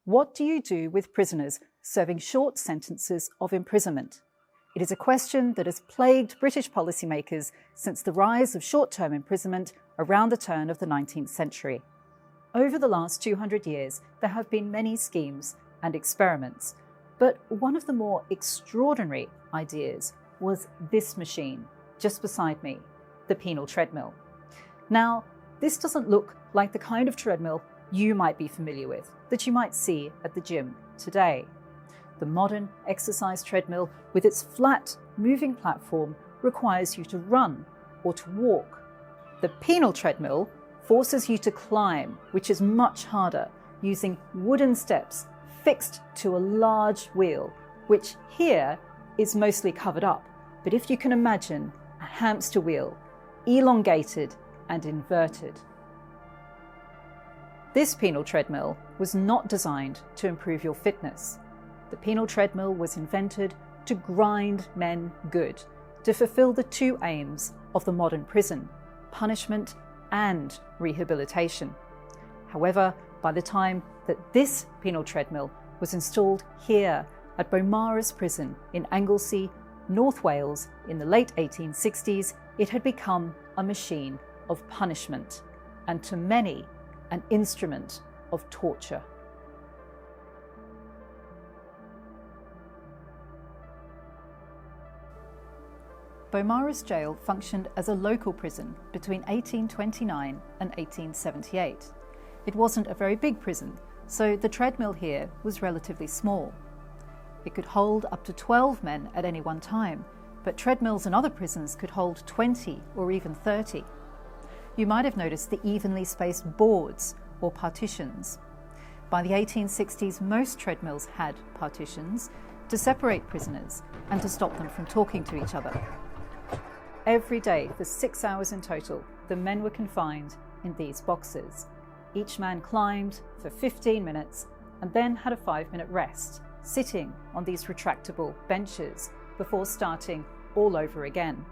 What do you do with prisoners serving short sentences of imprisonment? It is a question that has plagued British policymakers since the rise of short-term imprisonment around the turn of the 19th century. Over the last 200 years, there have been many schemes and experiments, but one of the more extraordinary ideas was this machine just beside me, the penal treadmill. Now, this doesn't look like the kind of treadmill you might be familiar with, that you might see at the gym today. The modern exercise treadmill with its flat, moving platform requires you to run or to walk. The penal treadmill forces you to climb, which is much harder, using wooden steps fixed to a large wheel, which here is mostly covered up. But if you can imagine a hamster wheel, elongated and inverted. This penal treadmill was not designed to improve your fitness. The penal treadmill was invented to grind men good, to fulfill the two aims of the modern prison, punishment and rehabilitation. However, by the time that this penal treadmill was installed here at Beaumaris Prison in Anglesey, North Wales, in the late 1860s, it had become a machine of punishment, and to many, an instrument of torture. Beaumaris Gaol functioned as a local prison between 1829 and 1878. It wasn't a very big prison, so the treadmill here was relatively small. It could hold up to 12 men at any one time, but treadmills in other prisons could hold 20 or even 30. You might have noticed the evenly spaced boards or partitions. By the 1860s, most treadmills had partitions to separate prisoners and to stop them from talking to each other. Every day, for 6 hours in total, the men were confined in these boxes. Each man climbed for 15 minutes and then had a 5-minute rest, sitting on these retractable benches before starting all over again.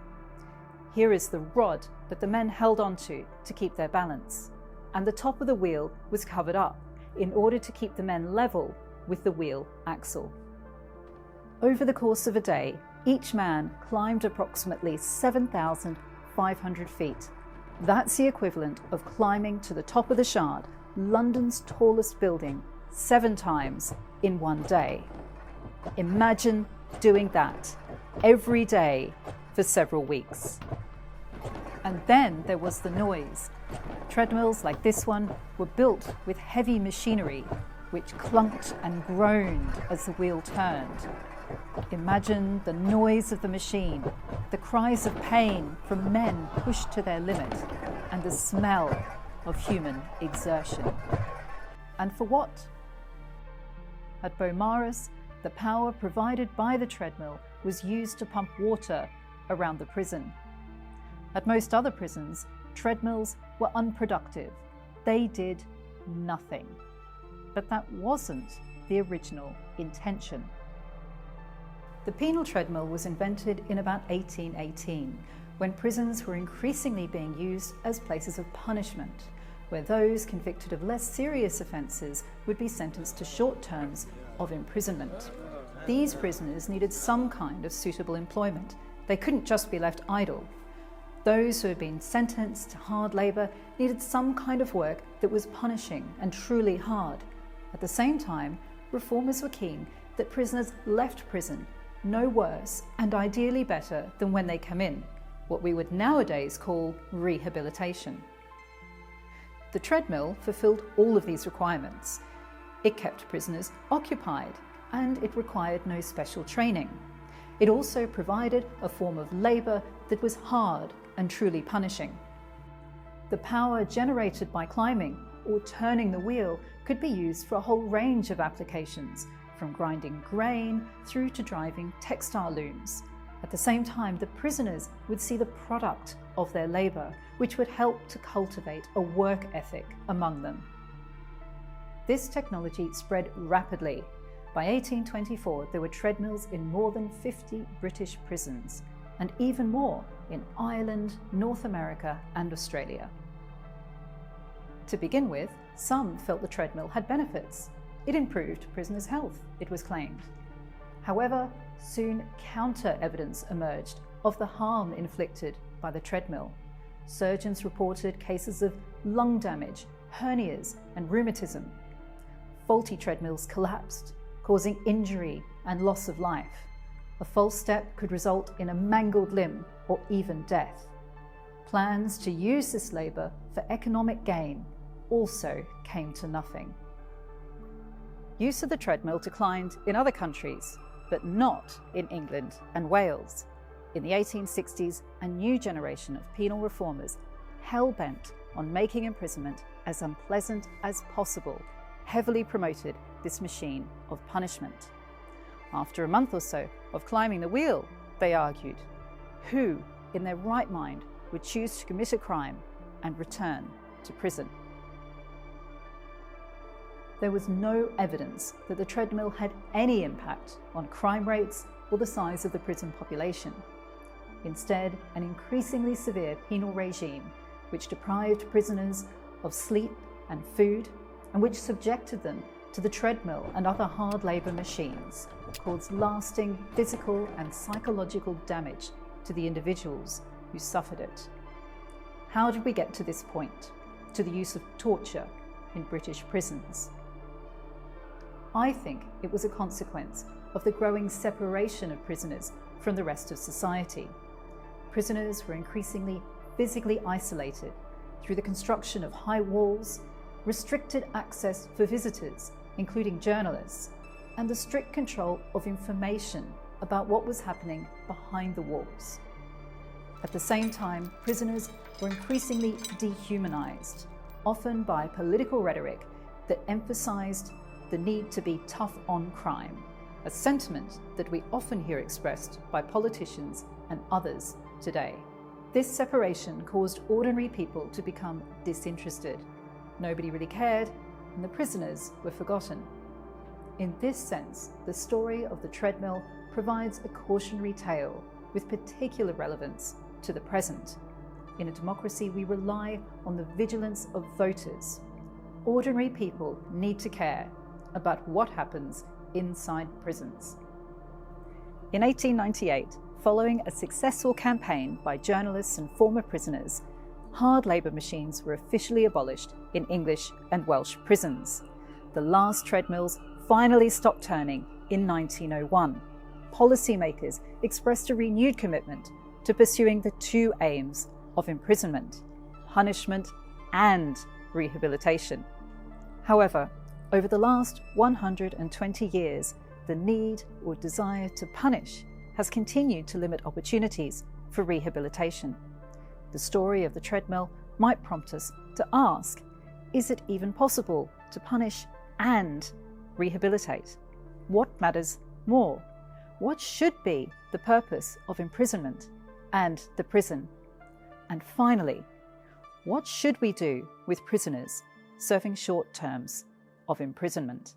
Here is the rod that the men held onto to keep their balance, and the top of the wheel was covered up in order to keep the men level with the wheel axle. Over the course of a day, each man climbed approximately 7,500 feet. That's the equivalent of climbing to the top of the Shard, London's tallest building, 7 times in one day. Imagine doing that every day for several weeks. And then there was the noise. Treadmills like this one were built with heavy machinery, which clunked and groaned as the wheel turned. Imagine the noise of the machine, the cries of pain from men pushed to their limit, and the smell of human exertion. And for what? At Beaumaris, the power provided by the treadmill was used to pump water around the prison. At most other prisons, treadmills were unproductive. They did nothing. But that wasn't the original intention. The penal treadmill was invented in about 1818, when prisons were increasingly being used as places of punishment, where those convicted of less serious offences would be sentenced to short terms of imprisonment. These prisoners needed some kind of suitable employment. They couldn't just be left idle. Those who had been sentenced to hard labour needed some kind of work that was punishing and truly hard. At the same time, reformers were keen that prisoners left prison no worse and ideally better than when they come in, what we would nowadays call rehabilitation. The treadmill fulfilled all of these requirements. It kept prisoners occupied, and it required no special training. It also provided a form of labour that was hard and truly punishing. The power generated by climbing or turning the wheel could be used for a whole range of applications, from grinding grain through to driving textile looms. At the same time, the prisoners would see the product of their labour, which would help to cultivate a work ethic among them. This technology spread rapidly. By 1824, there were treadmills in more than 50 British prisons, and even more in Ireland, North America, and Australia. To begin with, some felt the treadmill had benefits. It improved prisoners' health, it was claimed. However, soon counter-evidence emerged of the harm inflicted by the treadmill. Surgeons reported cases of lung damage, hernias, and rheumatism. Faulty treadmills collapsed, causing injury and loss of life. A false step could result in a mangled limb or even death. Plans to use this labour for economic gain also came to nothing. Use of the treadmill declined in other countries, but not in England and Wales. In the 1860s, a new generation of penal reformers, hell-bent on making imprisonment as unpleasant as possible, heavily promoted this machine of punishment. After a month or so of climbing the wheel, they argued, who in their right mind would choose to commit a crime and return to prison? There was no evidence that the treadmill had any impact on crime rates or the size of the prison population. Instead, an increasingly severe penal regime, which deprived prisoners of sleep and food, and which subjected them to the treadmill and other hard labour machines, caused lasting physical and psychological damage to the individuals who suffered it. How did we get to this point, to the use of torture in British prisons? I think it was a consequence of the growing separation of prisoners from the rest of society. Prisoners were increasingly physically isolated through the construction of high walls, restricted access for visitors, including journalists, and the strict control of information about what was happening behind the walls. At the same time, prisoners were increasingly dehumanized, often by political rhetoric that emphasized the need to be tough on crime, a sentiment that we often hear expressed by politicians and others today. This separation caused ordinary people to become disinterested. Nobody really cared, and the prisoners were forgotten. In this sense, the story of the treadmill provides a cautionary tale with particular relevance to the present. In a democracy, we rely on the vigilance of voters. Ordinary people need to care about what happens inside prisons. In 1898, following a successful campaign by journalists and former prisoners, hard labour machines were officially abolished in English and Welsh prisons. The last treadmills finally stopped turning in 1901. Policymakers expressed a renewed commitment to pursuing the two aims of imprisonment, punishment and rehabilitation. However, over the last 120 years, the need or desire to punish has continued to limit opportunities for rehabilitation. The story of the treadmill might prompt us to ask, is it even possible to punish and rehabilitate? What matters more? What should be the purpose of imprisonment and the prison? And finally, what should we do with prisoners serving short terms of imprisonment?